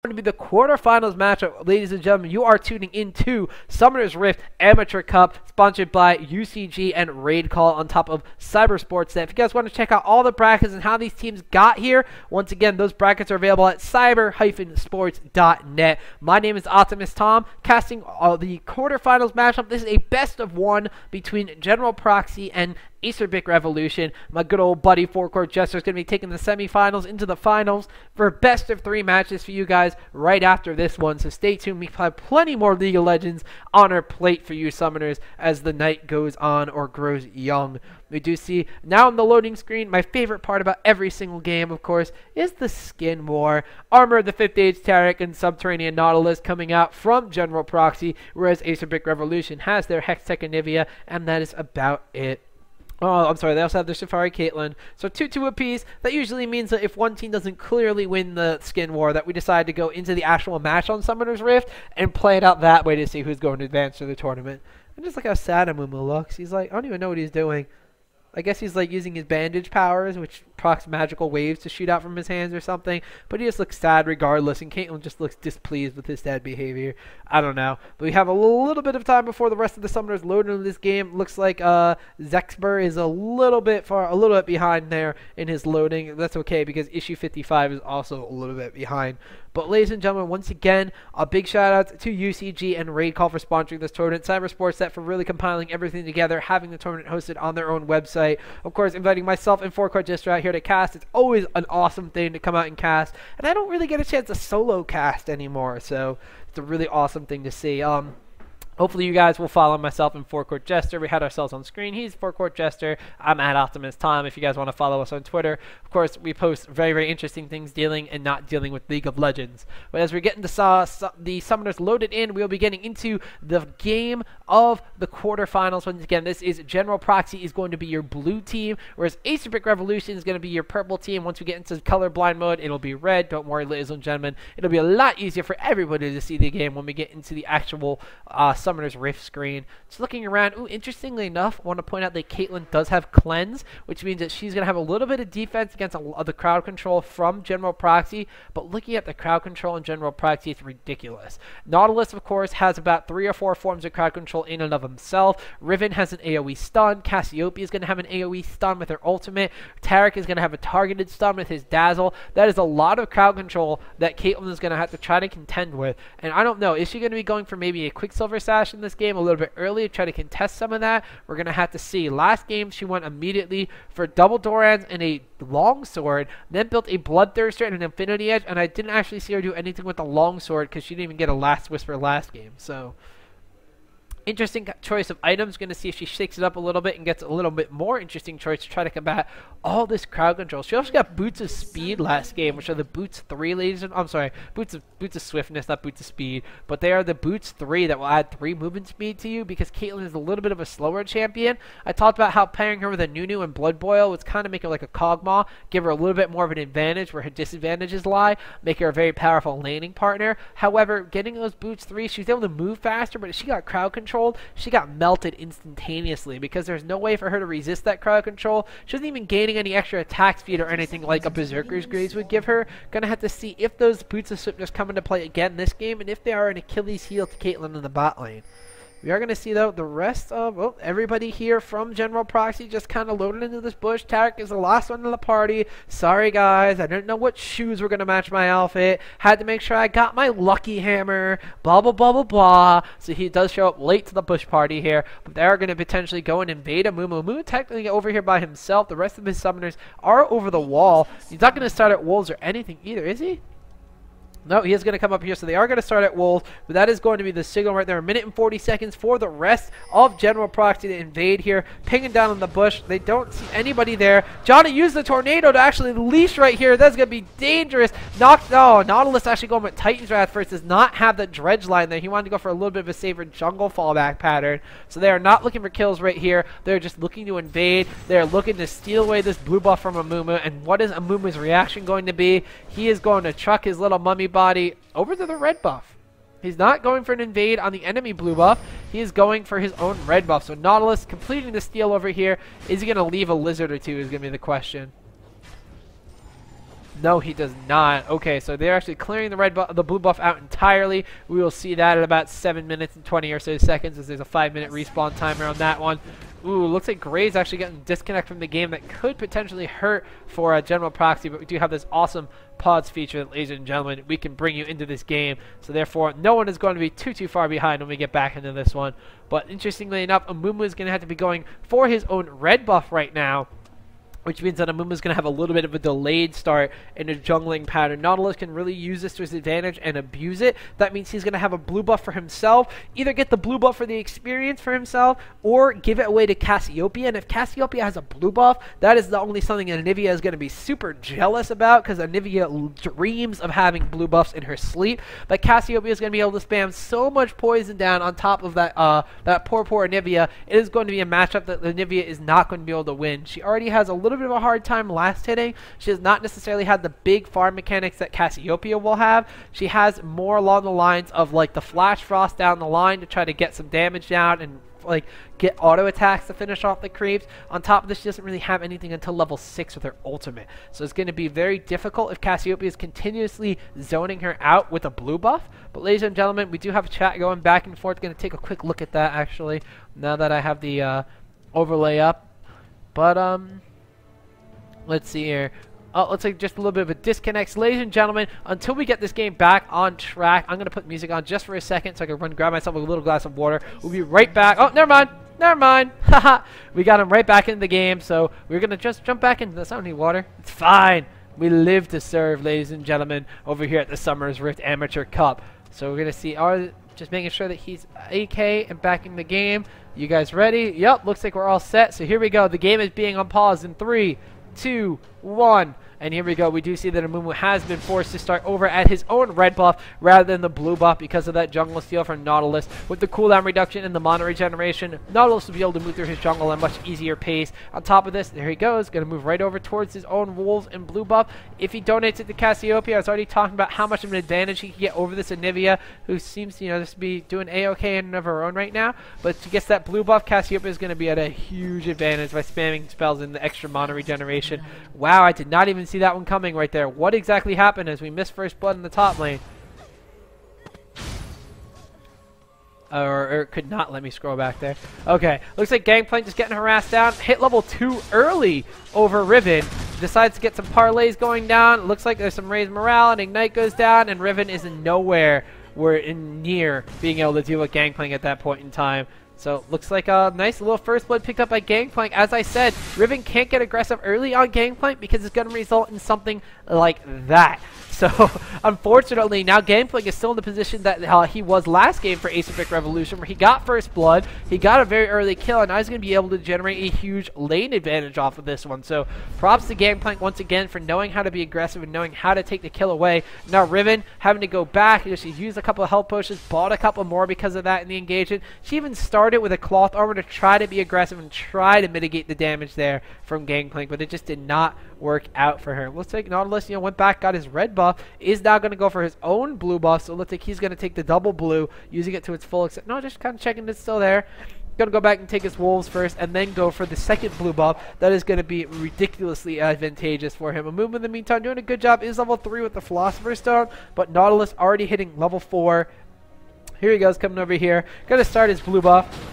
To be the quarterfinals matchup, ladies and gentlemen. You are tuning into Summoner's Rift Amateur Cup, sponsored by UCG and Raid Call on top of Cybersports. If you guys want to check out all the brackets and how these teams got here, once again, those brackets are available at cyber-sports.net. My name is Optimus Tom, casting the quarterfinals matchup. This is a best of one between General Proxy and Acerbic Revolution. My good old buddy Forecourt Jester is going to be taking the semifinals into the finals for best of 3 matches for you guys right after this one. So stay tuned. We have plenty more League of Legends on our plate for you summoners as the night goes on or grows young. We do see now on the loading screen, my favorite part about every single game, of course, is the skin war. Armor of the 5th Age Taric and Subterranean Nautilus coming out from General Proxy, whereas Acerbic Revolution has their Hex-Tech Anivia, and that is about it. Oh, I'm sorry, they also have their Safari Caitlyn. So 2-2 apiece. That usually means that if one team doesn't clearly win the skin war, that we decide to go into the actual match on Summoner's Rift and play it out that way to see who's going to advance to the tournament. And just like how sad Amumu looks. He's like, I don't even know what he's doing. I guess he's like using his bandage powers, which procs magical waves to shoot out from his hands or something. But he just looks sad regardless, and Caitlyn just looks displeased with his sad behavior. I don't know. But we have a little bit of time before the rest of the summoners load into this game. Looks like Zexber is a little bit behind there in his loading. That's okay because issue 55 is also a little bit behind. But ladies and gentlemen, once again, a big shout out to UCG and Raid Call for sponsoring this tournament. Cybersports for really compiling everything together, having the tournament hosted on their own website. Of course, inviting myself and Forecourt Jester out here to cast. It's always an awesome thing to come out and cast. And I don't really get a chance to solo cast anymore, so it's a really awesome thing to see. Hopefully you guys will follow myself and Forecourt Jester. We had ourselves on screen. He's Forecourt Jester. I'm at Optimus Tom if you guys want to follow us on Twitter. Of course, we post very, very interesting things dealing and not dealing with League of Legends. But as we're getting the summoners loaded in, we'll be getting into the game of the quarterfinals. Once again, this is General Proxy is going to be your blue team, whereas Acerbic Revolution is going to be your purple team. Once we get into colorblind mode, it'll be red. Don't worry, ladies and gentlemen. It'll be a lot easier for everybody to see the game when we get into the actual Summoner's Rift screen. Just looking around, ooh, interestingly enough, I want to point out that Caitlyn does have Cleanse, which means that she's going to have a little bit of defense against the crowd control from General Proxy, but looking at the crowd control in General Proxy, it's ridiculous. Nautilus, of course, has about 3 or 4 forms of crowd control in and of himself. Riven has an AoE stun. Cassiopeia is going to have an AoE stun with her ultimate. Taric is going to have a targeted stun with his Dazzle. That is a lot of crowd control that Caitlyn is going to have to try to contend with, and I don't know, is she going to be going for maybe a Quicksilver Sash in this game a little bit early to try to contest some of that? We're going to have to see. Last game, she went immediately for double Dorans and a longsword, then built a Bloodthirster and an Infinity Edge, and I didn't actually see her do anything with the longsword because she didn't even get a Last Whisper last game. So interesting choice of items. Going to see if she shakes it up a little bit and gets a little bit more interesting choice to try to combat all this crowd control. She also got Boots of Speed last game, which are the Boots 3, ladies and I'm sorry, Boots of Swiftness, not Boots of Speed, but they are the Boots 3 that will add 3 movement speed to you because Caitlyn is a little bit of a slower champion. I talked about how pairing her with a Nunu and Blood Boil was kind of make her like a Kog'Maw, give her a little bit more of an advantage where her disadvantages lie, make her a very powerful laning partner. However, getting those Boots 3, she was able to move faster, but if she got crowd controlled, she got melted instantaneously because there's no way for her to resist that crowd control. She wasn't even gaining any extra attack speed or anything like a Berserker's Grace would give her. Gonna have to see if those Boots of Swiftness come into play again this game and if they are an Achilles heel to Caitlyn in the bot lane. We are going to see, though, the rest of everybody here from General Proxy just kind of loaded into this bush. Taric is the last one in the party. Sorry, guys. I didn't know what shoes were going to match my outfit. Had to make sure I got my lucky hammer. Blah, blah, blah, blah, blah. So he does show up late to the bush party here. But they are going to potentially go and invade Amumu. Technically over here by himself. The rest of his summoners are over the wall. He's not going to start at wolves or anything either, is he? No, he is going to come up here, so they are going to start at wolves, but that is going to be the signal right there. 1 minute and 40 seconds for the rest of General Proxy to invade here, pinging down in the bush. They don't see anybody there. Johnny used the tornado to actually leash right here. That's going to be dangerous. Nautilus actually going with Titan's Wrath first. Does not have the dredge line there. He wanted to go for a little bit of a safer jungle fallback pattern. So they are not looking for kills right here. They're just looking to invade. They're looking to steal away this blue buff from Amumu. And what is Amumu's reaction going to be? He is going to truck his little mummy body over to the red buff. He's not going for an invade on the enemy blue buff. He is going for his own red buff. So Nautilus completing the steal over here. Is he going to leave a lizard or two is going to be the question. No, he does not. Okay, so they're actually clearing the blue buff out entirely. We will see that at about 7 minutes and 20 or so seconds, as there's a 5-minute respawn timer on that one. Ooh, looks like Gray's actually getting disconnect from the game. That could potentially hurt for General Proxy, but we do have this awesome pods feature that, ladies and gentlemen, we can bring you into this game. So therefore, no one is going to be too far behind when we get back into this one. But interestingly enough, Amumu is going to have to be going for his own red buff right now, which means that Amumu's going to have a little bit of a delayed start in a jungling pattern. Nautilus can really use this to his advantage and abuse it. That means he's going to have a blue buff for himself, either get the blue buff for the experience for himself, or give it away to Cassiopeia. And if Cassiopeia has a blue buff, that is the only something Anivia is going to be super jealous about, because Anivia dreams of having blue buffs in her sleep. But Cassiopeia is going to be able to spam so much poison down on top of that that poor Anivia. It is going to be a matchup that Anivia is not going to be able to win. She already has a little bit of a hard time last hitting. She has not necessarily had the big farm mechanics that Cassiopeia will have. She has more along the lines of like the flash frost down the line to try to get some damage down and like get auto attacks to finish off the creeps. On top of this, she doesn't really have anything until level 6 with her ultimate. So it's going to be very difficult if Cassiopeia is continuously zoning her out with a blue buff. But ladies and gentlemen, we do have a chat going back and forth. Going to take a quick look at that actually, now that I have the overlay up. But let's see here. Looks like just a little bit of a disconnect. So, ladies and gentlemen, until we get this game back on track, I'm going to put music on just for a second so I can run grab myself a little glass of water. We'll be right back. Oh, never mind. Never mind. Haha. We got him right back in the game, so we're going to just jump back into this. I don't need water. It's fine. We live to serve, ladies and gentlemen, over here at the Summer's Rift Amateur Cup. So we're going to see just making sure that he's AK and back in the game. You guys ready? Yep, looks like we're all set. So here we go. The game is being on pause in 3, 2, 1. And here we go. We do see that Amumu has been forced to start over at his own red buff rather than the blue buff because of that jungle steal from Nautilus. With the cooldown reduction and the mana regeneration, Nautilus will be able to move through his jungle at a much easier pace. On top of this, there he goes. Going to move right over towards his own wolves and blue buff. If he donates it to Cassiopeia, I was already talking about how much of an advantage he can get over this Anivia, who seems, just to be doing A-OK in and of her own right now. But to get that blue buff, Cassiopeia is going to be at a huge advantage by spamming spells and the extra mana regeneration. Wow, I did not even see that one coming right there. What exactly happened as we missed first blood in the top lane? Or it could not let me scroll back there. Okay, looks like Gangplank just getting harassed down. Hit level 2 early over Riven. Decides to get some parlays going down. Looks like there's some raised morale, and Ignite goes down, and Riven is in nowhere. We're in near being able to deal with Gangplank at that point in time. So looks like a nice little first blood picked up by Gangplank. As I said, Riven can't get aggressive early on Gangplank because it's going to result in something like that. So, unfortunately, now Gangplank is still in the position that he was last game for Acerbic Revolution, where he got first blood, he got a very early kill, and now he's going to be able to generate a huge lane advantage off of this one. So, props to Gangplank once again for knowing how to be aggressive and knowing how to take the kill away. Now, Riven having to go back, she's used a couple of health potions, bought a couple more because of that in the engagement. She even started with a cloth armor to try to be aggressive and try to mitigate the damage there from Gangplank, but it just did not work out for her. Looks like Nautilus, went back, got his red buff, is now going to go for his own blue buff, so it looks like he's going to take the double blue, using it to its full extent. No, just kind of checking it's still there. Going to go back and take his wolves first, and then go for the second blue buff. That is going to be ridiculously advantageous for him. Amumu, in the meantime, doing a good job, is level 3 with the Philosopher's Stone, but Nautilus already hitting level 4. Here he goes, coming over here. Going to start his blue buff.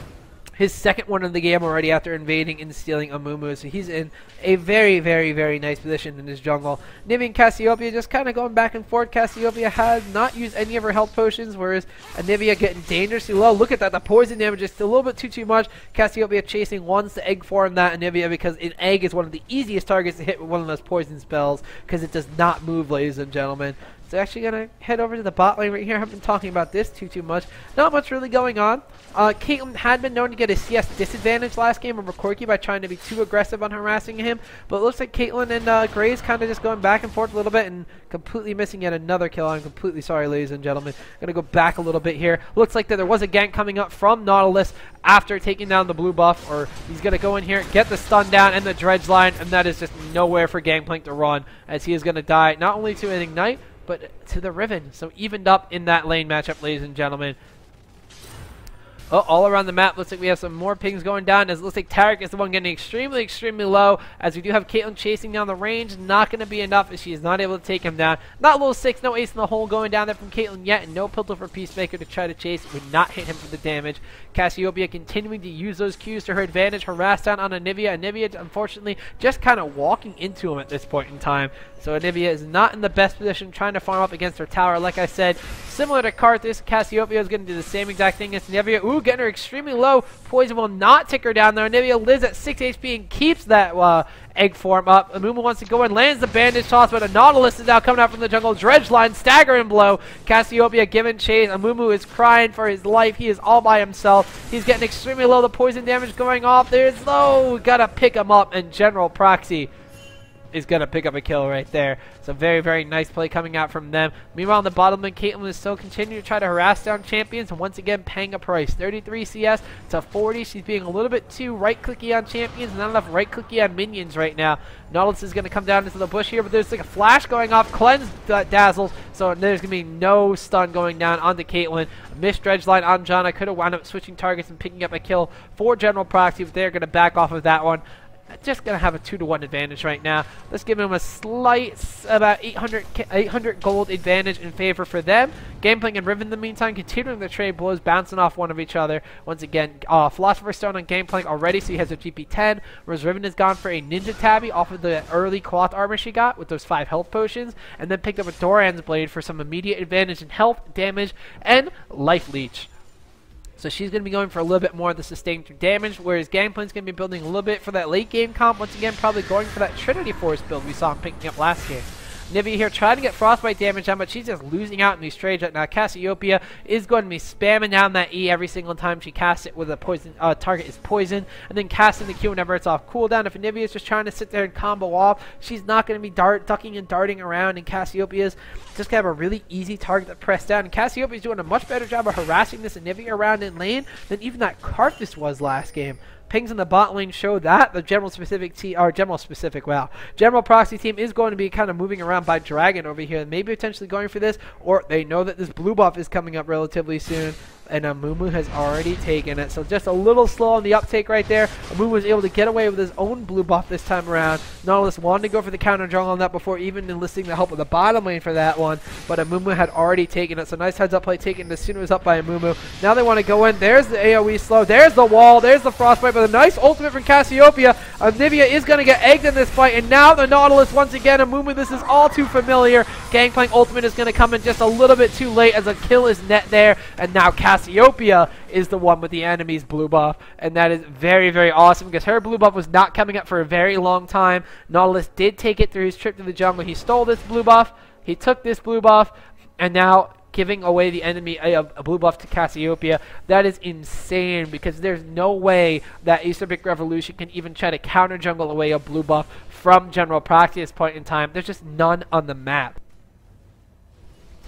His second one in the game already after invading and stealing Amumu. So he's in a very, very, very nice position in his jungle. Nivea and Cassiopeia just kind of going back and forth. Cassiopeia has not used any of her health potions, whereas Anivia getting dangerously low. Look at that. The poison damage is still a little bit too much. Cassiopeia chasing once the egg form that Anivia, because an egg is one of the easiest targets to hit with one of those poison spells because it does not move, ladies and gentlemen. So actually going to head over to the bot lane right here. I haven't been talking about this too much. Not much really going on. Caitlyn had been known to get a CS disadvantage last game over Corki by trying to be too aggressive on harassing him. But it looks like Caitlyn and Grace kind of just going back and forth a little bit and completely missing yet another kill. I'm completely sorry, ladies and gentlemen. Going to go back a little bit here. Looks like that there was a gank coming up from Nautilus after taking down the blue buff. Or he's going to go in here, get the stun down and the dredge line. And that is just nowhere for Gangplank to run, as he is going to die not only to an Ignite, but to the Riven. So evened up in that lane matchup, ladies and gentlemen. Oh, all around the map, looks like we have some more pings going down, as it looks like Tarek is the one getting extremely low, as we do have Caitlyn chasing down the range. Not going to be enough as she is not able to take him down. Not level 6, no ace in the hole going down there from Caitlyn yet, and no piltover for Peacemaker to try to chase. Would not hit him for the damage. Cassiopeia continuing to use those Qs to her advantage, harass down on Anivia. Anivia, unfortunately, just kind of walking into him at this point in time. So Anivia is not in the best position trying to farm up against her tower. Like I said, similar to Karthus, Cassiopeia is going to do the same exact thing as Anivia. Ooh, getting her extremely low. Poison will not tick her down there. Anivia lives at 6 HP and keeps that egg form up. Amumu wants to go in, lands the bandage toss, but a Nautilus is now coming out from the jungle. Dredge line, staggering blow. Cassiopeia giving chase. Amumu is crying for his life. He is all by himself. He's getting extremely low. The poison damage going off. There's low. Gotta pick him up, and General Proxy is going to pick up a kill right there. So very nice play coming out from them. Meanwhile, on the bottom lane, Caitlyn is still continuing to try to harass down champions, and once again paying a price. 33 CS to 40. She's being a little bit too right-clicky on champions, not enough right-clicky on minions right now. Nautilus is going to come down into the bush here, but there's like a flash going off. Cleanse dazzles, so there's going to be no stun going down onto Caitlyn. Missed dredge line on John. I could have wound up switching targets and picking up a kill for General Proxy, but they're going to back off of that one. Just going to have a 2-to-1 advantage right now. Let's give them a slight, about 800 gold advantage in favor for them. Gangplank and Riven in the meantime, continuing the trade blows, bouncing off one of each other. Once again, Philosopher's Stone on Gangplank already, so he has a GP10, whereas Riven has gone for a Ninja Tabby off of the early cloth armor she got with those 5 health potions, and then picked up a Doran's Blade for some immediate advantage in health, damage, and life leech. So she's going to be going for a little bit more of the sustained damage, whereas Gangplank's going to be building a little bit for that late game comp. Once again, probably going for that Trinity Force build we saw him picking up last game. Nivea here trying to get Frostbite damage down, but she's just losing out in these trades right now. Cassiopeia is going to be spamming down that E every single time she casts it with a poison target is poison, and then casting the Q whenever it's off cooldown. If Nivea is just trying to sit there and combo off, she's not going to be ducking and darting around, and Cassiopeia's just going to have a really easy target to press down. And Cassiopeia is doing a much better job of harassing this Nivea around in lane than even that Karthus was last game. Pings in the bot lane show that the General Proxy team is going to be kind of moving around by Dragon over here, and maybe potentially going for this, or they know that this blue buff is coming up relatively soon, and Amumu has already taken it. So just a little slow on the uptake right there. Amumu was able to get away with his own blue buff this time around. Nautilus wanted to go for the counter jungle on that before even enlisting the help of the bottom lane for that one, but Amumu had already taken it. So nice heads up play taken as soon as it was up by Amumu. Now they want to go in. There's the AoE slow. There's the wall. There's the frostbite, but a nice ultimate from Cassiopeia. Nivea is going to get egged in this fight, and now the Nautilus once again. Amumu, this is all too familiar. Gangplank ultimate is going to come in just a little bit too late as a kill is net there, and now Cassiopeia is the one with the enemy's blue buff, and that is very awesome because her blue buff was not coming up for a very long time. Nautilus did take it through his trip to the jungle. He stole this blue buff, he took this blue buff, and now giving away the enemy a blue buff to Cassiopeia. That is insane because there's no way that Acerbic Revolution can even try to counter jungle away a blue buff from General Proxy at this point in time. There's just none on the map.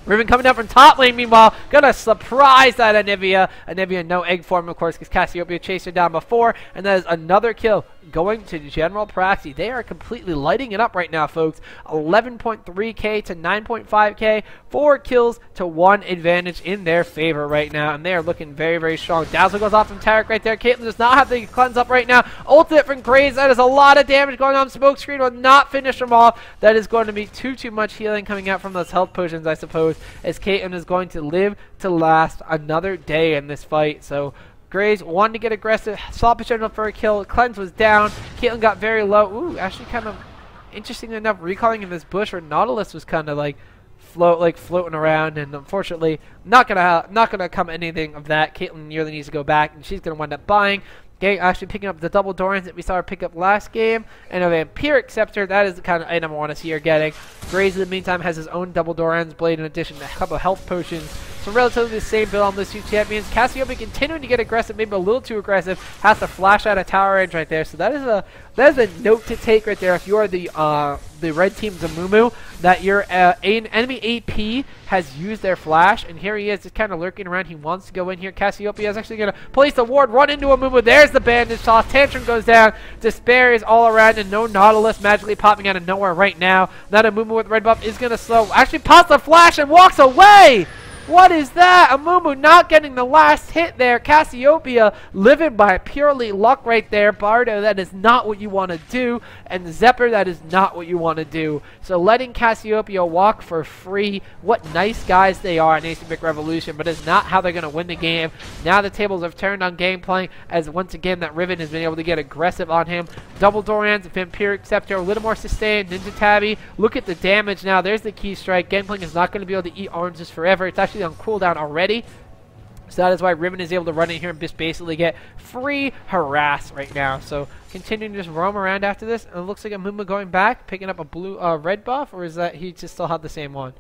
Riven coming down from top lane, meanwhile, gonna surprise that Anivia. Anivia no egg form, of course, because Cassiopeia chased her down before, and that is another kill going to General Proxy. They are completely lighting it up right now, folks. 11.3k to 9.5k, 4 kills to 1 advantage in their favor right now, and they are looking very strong. Dazzle goes off from Tarek right there. Caitlyn does not have the cleanse up right now. Ultimate from Graves, that is a lot of damage going on. Smokescreen will not finish them off. That is going to be too much healing coming out from those health potions, I suppose, as Caitlyn is going to live to last another day in this fight. So Graves wanted to get aggressive, saw potential for a kill. Cleanse was down. Caitlyn got very low. Ooh, actually kind of interesting enough, recalling in this bush where Nautilus was kind of like floating around, and unfortunately not gonna come anything of that. Caitlyn nearly needs to go back, and she's gonna wind up buying. Actually picking up the double Dorans that we saw her pick up last game, and a Vampiric Scepter. That is the kind of item I want to see her getting. Graves in the meantime has his own double Doran's Blade in addition to a couple of health potions. So relatively the same build on those two champions. Cassiopeia continuing to get aggressive, maybe a little too aggressive. Has to flash out of tower range right there. So that is a note to take right there if you are the red team's Amumu, that your enemy AP has used their flash, and here he is just kind of lurking around. He wants to go in here. Cassiopeia is actually going to place the ward, run into Amumu. There's the bandage toss. Tantrum goes down. Despair is all around, and no Nautilus magically popping out of nowhere right now. That Amumu with red buff is going to slow. Actually pops the flash and walks away. What is that? Amumu not getting the last hit there. Cassiopeia living by purely luck right there. Bardo, that is not what you want to do. And Zephyr, that is not what you want to do. So letting Cassiopeia walk for free. What nice guys they are in Asymbic Revolution, but it's not how they're going to win the game. Now the tables have turned on gameplay, as once again that Riven has been able to get aggressive on him. Double Dorans, Vampiric Scepter, a little more sustained. Ninja Tabby, look at the damage now. There's the key strike. Gangplank is not going to be able to eat oranges forever. It's actually on cooldown already. So that is why Riven is able to run in here and just basically get free harass right now. So continuing to just roam around after this. And it looks like Amumu going back, picking up a blue, red buff, or is that he just still had the same one?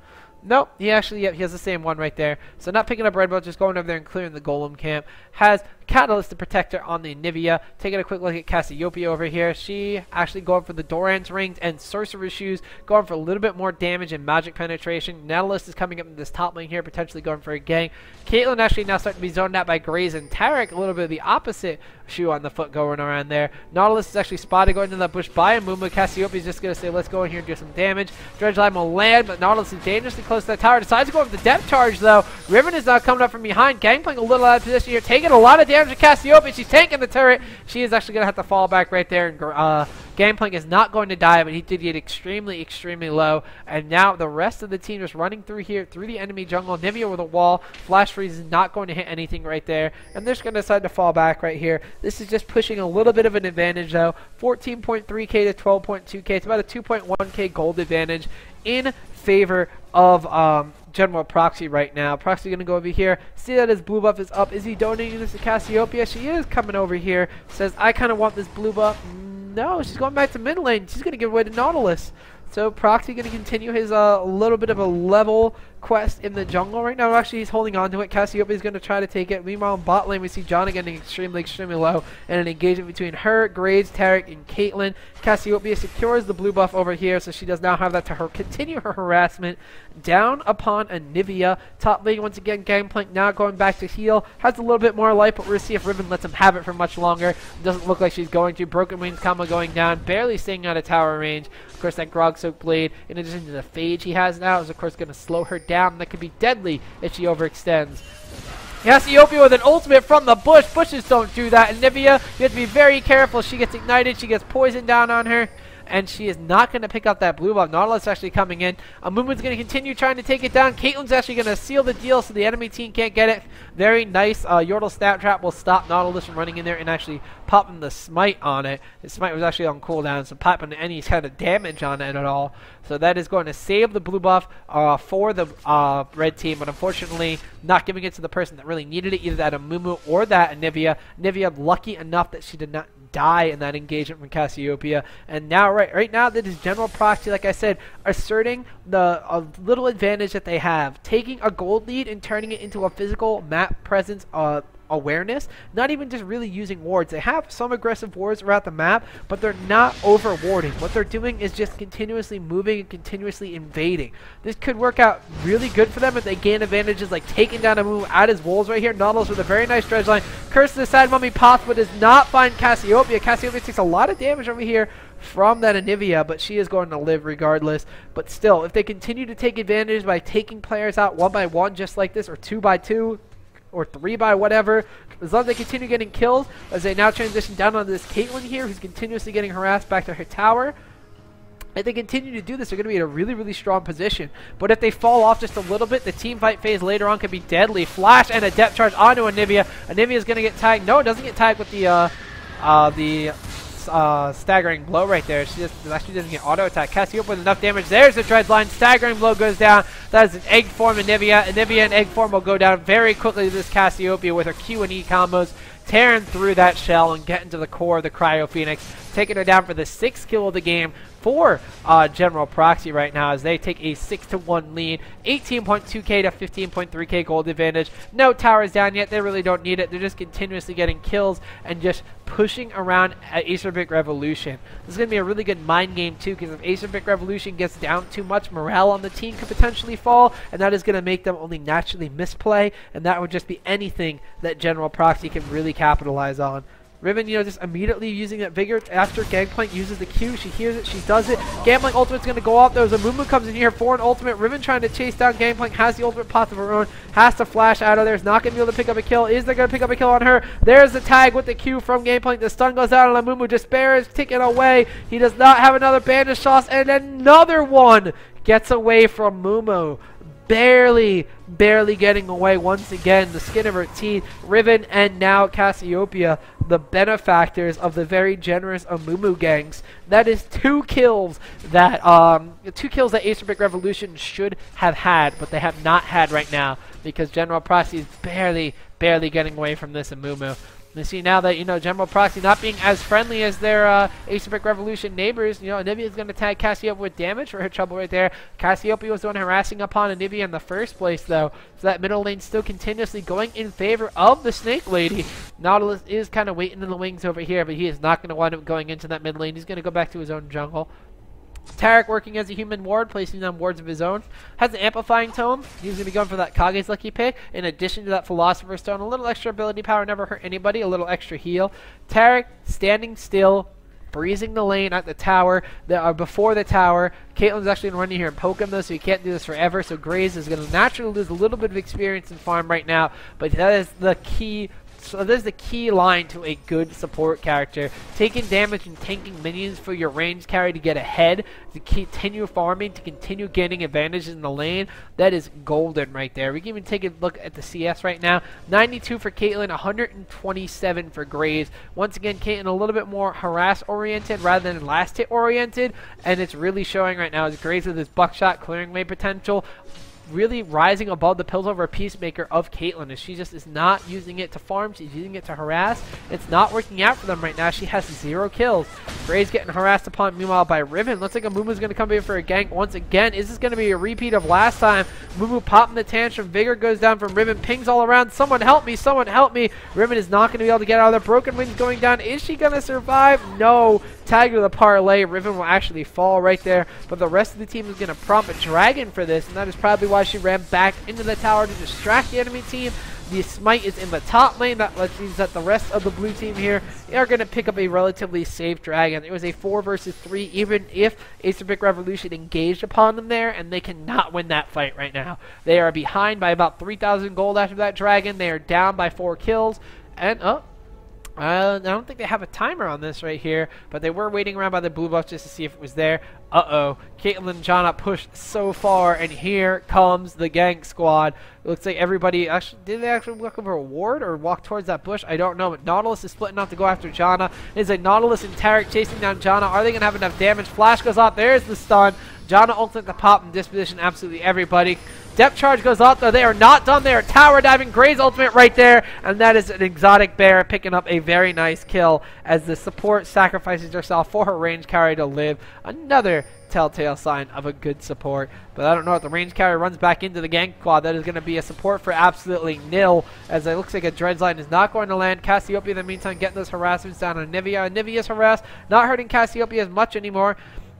Nope, he actually, yep, he has the same one right there. So not picking up red buff, just going over there and clearing the Golem camp. Has Catalyst the Protector on the Anivia. Taking a quick look at Cassiopeia over here. She actually going for the Doran's Rings and Sorcerer's Shoes, going for a little bit more damage and magic penetration. Nautilus is coming up in this top lane here, potentially going for a gang. Caitlyn actually now starting to be zoned out by Graze and Tarek, a little bit of the opposite shoe on the foot going around there. Nautilus is actually spotted going into that bush by Amumu. Cassiopeia is just going to say, let's go in here and do some damage. Dredgeline will land, but Nautilus is dangerously close to that tower. Decides to go with the depth charge, though. Riven is now coming up from behind. Gangplank a little out of position here, taking a lot of damage to Cassiopeia. She's tanking the turret. She is actually going to have to fall back right there. And Gangplank is not going to die, but he did get extremely, extremely low. And now the rest of the team just running through here, through the enemy jungle. Nivea with a wall. Flash Freeze is not going to hit anything right there. And they're just going to decide to fall back right here. This is just pushing a little bit of an advantage, though. 14.3k to 12.2k. It's about a 2.1k gold advantage in favor of General Proxy right now. Proxy going to go over here. See that his blue buff is up. Is he donating this to Cassiopeia? She is coming over here. Says, I kind of want this blue buff. No, she's going back to mid lane. She's going to give away to Nautilus. So Proxy going to continue his little bit of a level quest in the jungle right now. Actually, he's holding on to it. Cassiopeia is going to try to take it. Meanwhile, in bot lane, we see Janna getting extremely, extremely low. And an engagement between her, Graves, Tarek, and Caitlyn. Cassiopeia secures the blue buff over here, so she does now have that to her continue her harassment down upon Anivia. Top lane, once again, Gangplank now going back to heal. Has a little bit more life, but we're going to see if Riven lets him have it for much longer. Doesn't look like she's going to. Broken Wings combo going down, barely staying out of tower range. Of course, that Grog Soak Blade, in addition to the Phage he has now, is of course going to slow her down. That could be deadly if she overextends. Cassiopeia with an ultimate from the bush. Bushes don't do that. And Nivea, you have to be very careful. She gets ignited. She gets poison down on her. And she is not going to pick up that blue buff. Nautilus actually coming in. Amumu's going to continue trying to take it down. Caitlyn's actually going to seal the deal so the enemy team can't get it. Very nice. Yordle Snap Trap will stop Nautilus from running in there and actually popping the smite on it. The smite was actually on cooldown, so popping any kind of damage on it at all. So that is going to save the blue buff for the red team, but unfortunately not giving it to the person that really needed it, either that Amumu or that Anivia. Anivia lucky enough that she did not die in that engagement from Cassiopeia. And now, right now, that is General Proxy, like I said, asserting the little advantage that they have. Taking a gold lead and turning it into a physical map presence awareness, not even just really using wards. They have some aggressive wards throughout the map, but they're not over warding. What they're doing is just continuously moving and continuously invading. This could work out really good for them if they gain advantages like taking down a move at his walls right here. Nautilus with a very nice dredge line. Curse to the side, Mummy pops, but does not find Cassiopeia. Cassiopeia takes a lot of damage over here from that Anivia, but she is going to live regardless. But still, if they continue to take advantage by taking players out one by one just like this, or 2 by 2, or 3 by whatever, as long as they continue getting kills, as they now transition down on this Caitlyn here, who's continuously getting harassed back to her tower. If they continue to do this, they're going to be in a really, really strong position. But if they fall off just a little bit, the team fight phase later on could be deadly. Flash and a depth charge onto Anivia. Anivia is going to get tagged. No, it doesn't get tagged with the staggering blow right there. She just actually doesn't get auto attack. Cassiopeia with enough damage. There's the dredge line. Staggering blow goes down. That is an egg form Anivia. Anivia and egg form will go down very quickly to this Cassiopeia with her Q and E combos, tearing through that shell and getting to the core of the Cryo Phoenix, taking her down for the 6th kill of the game for General Proxy right now, as they take a 6-1 lead, 18.2k to 15.3k gold advantage. No towers down yet. They really don't need it. They're just continuously getting kills and just pushing around at Asymbic Revolution. This is going to be a really good mind game too, because if Asymbic Revolution gets down too much, morale on the team could potentially fall, and that is going to make them only naturally misplay, and that would just be anything that General Proxy can really capitalize on. Riven, just immediately using that Vigor after Gangplank uses the Q. She hears it, she does it. Gangplank ultimate's going to go off. There's a Mumu comes in here for an ultimate. Riven trying to chase down Gangplank, has the ultimate pot of her own, has to flash out of there. Is not going to be able to pick up a kill. Is they going to pick up a kill on her? There's the tag with the Q from Gangplank. The stun goes out on Mumu. Despair is taken away. He does not have another bandage toss, and another one gets away from Mumu. Barely getting away once again. The skin of her teeth. Riven and now Cassiopeia, the benefactors of the very generous Amumu gangs. That is 2 kills that Acerbic Revolution should have had, but they have not had right now because General Proxy is barely getting away from this Amumu. You see now that, General Proxy not being as friendly as their Acerbic Revolution neighbors, Anivia is going to tag Cassiopeia with damage for her trouble right there. Cassiopeia was the one harassing upon Anivia in the first place, though. So that middle lane still continuously going in favor of the Snake Lady. Nautilus is kind of waiting in the wings over here, but he is not going to wind up going into that mid lane. He's going to go back to his own jungle. Tarek working as a human ward, placing down wards of his own. Has an amplifying tome. He's going to be going for that Kage's lucky pick. In addition to that Philosopher's Stone, a little extra ability power, never hurt anybody. A little extra heal. Tarek standing still, breezing the lane at the tower. Before the tower. Caitlyn's actually going to run in here and poke him though, so he can't do this forever. So Graves is going to naturally lose a little bit of experience in farm right now. But that is the key. So there's the key line to a good support character. Taking damage and tanking minions for your range carry to get ahead, to continue farming, to continue gaining advantages in the lane. That is golden right there. We can even take a look at the CS right now. 92 for Caitlyn, 127 for Graves. Once again, Caitlyn a little bit more harass-oriented rather than last-hit oriented, and it's really showing right now as Graves with his buckshot clearing wave potential. Really rising above the Piltover Peacemaker of Caitlyn, as she just is not using it to farm, she's using it to harass. It's not working out for them right now. She has 0 kills. Gray's getting harassed upon, meanwhile, by Riven. Looks like Amumu's going to come in for a gank once again. Is this going to be a repeat of last time? Mumu popping the tantrum. Vigor goes down from Riven, pings all around. Someone help me, someone help me. Riven is not going to be able to get out of there. Broken Wings going down. Is she going to survive? No. Tag to the parlay. Riven will actually fall right there, but the rest of the team is going to prompt a dragon for this, and that is probably why she ran back into the tower to distract the enemy team. The smite is in the top lane. That means that the rest of the blue team here are going to pick up a relatively safe dragon. It was a 4 versus 3, even if Acerbic Revolution engaged upon them there, and they cannot win that fight right now. They are behind by about 3,000 gold after that dragon. They are down by 4 kills, and I don't think they have a timer on this right here, but they were waiting around by the blue buff just to see if it was there. Caitlyn and Janna pushed so far, and here comes the gank squad. It looks like everybody did they actually look over a ward or walk towards that bush? I don't know, but Nautilus is splitting off to go after Janna. It's a Nautilus and Tarek chasing down Janna. Are they going to have enough damage? Flash goes off. There's the stun. Janna ultimate the pop and disposition absolutely everybody. Depth charge goes out though. They are not done. They are tower diving. Gray's ultimate right there. And that is an exotic bear picking up a very nice kill as the support sacrifices herself for her range carry to live. Another telltale sign of a good support. But I don't know if the range carry runs back into the gank squad. That is going to be a support for absolutely nil, as it looks like a dredge line is not going to land. Cassiopeia in the meantime getting those harassments down on Anivia. Anivia's harassed, not hurting Cassiopeia as much anymore.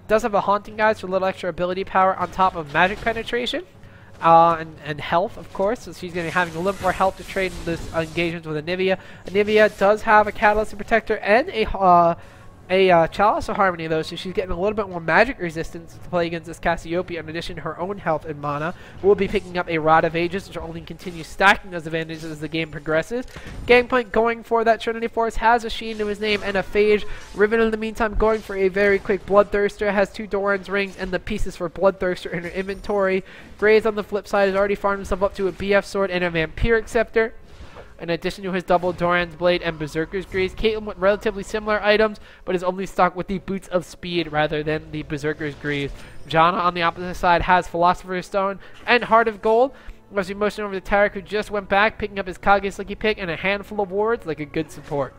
Does have a haunting guys for a little extra ability power on top of magic penetration. And health, of course, so she's going to be having a little more health to trade in this engagement with Anivia. Anivia does have a Catalyst and Protector and a Chalice of Harmony, though, so she's getting a little bit more magic resistance to play against this Cassiopeia, in addition to her own health and mana. We'll be picking up a Rod of Ages, which will only continue stacking those advantages as the game progresses. Gangplank going for that Trinity Force, has a Sheen to his name and a Phage. Riven, in the meantime, going for a very quick Bloodthirster, has 2 Doran's Rings and the pieces for Bloodthirster in her inventory. Graves, on the flip side, has already farmed himself up to a BF Sword and a Vampiric Scepter, in addition to his double Doran's Blade and Berserker's Greaves. Caitlyn with relatively similar items, but is only stocked with the Boots of Speed rather than the Berserker's Greaves. Janna, on the opposite side, has Philosopher's Stone and Heart of Gold. As we motion over to Tarek, who just went back, picking up his Kage's Lucky Pick and a handful of wards like a good support.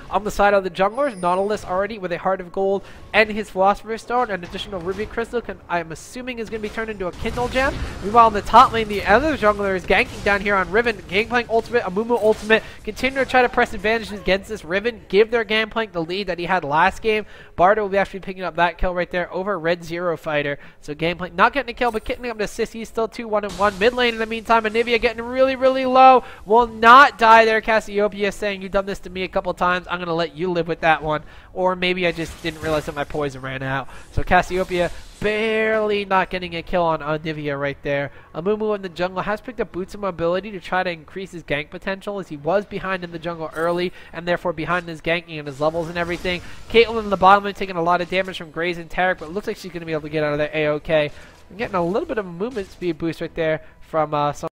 On the side of the junglers, Nautilus already with a Heart of Gold and his Philosopher's Stone. An additional Ruby Crystal, I'm assuming, is going to be turned into a Kindle Gem. Meanwhile, in the top lane, the other jungler is ganking down here on Riven. Gangplank ultimate, Amumu ultimate. Continue to try to press advantages against this Riven. Give their Gangplank the lead that he had last game. Bardo will be actually picking up that kill right there over Red Zero Fighter. So Gangplank not getting a kill, but getting up an assist. He's still 2-1-1. Mid lane, in the meantime, Anivia getting really, really low. Will not die there. Cassiopeia saying, you've done this to me a couple times. I'm going to let you live with that one. Or maybe I just didn't realize that my poison ran out. So Cassiopeia barely not getting a kill on Nivea right there. Amumu in the jungle has picked up Boots of Mobility to try to increase his gank potential, as he was behind in the jungle early and therefore behind in his ganking and his levels and everything. Caitlyn in the bottom lane taking a lot of damage from Graze and Tarek, but it looks like she's going to be able to get out of there A-OK. I'm getting a little bit of a movement speed boost right there from some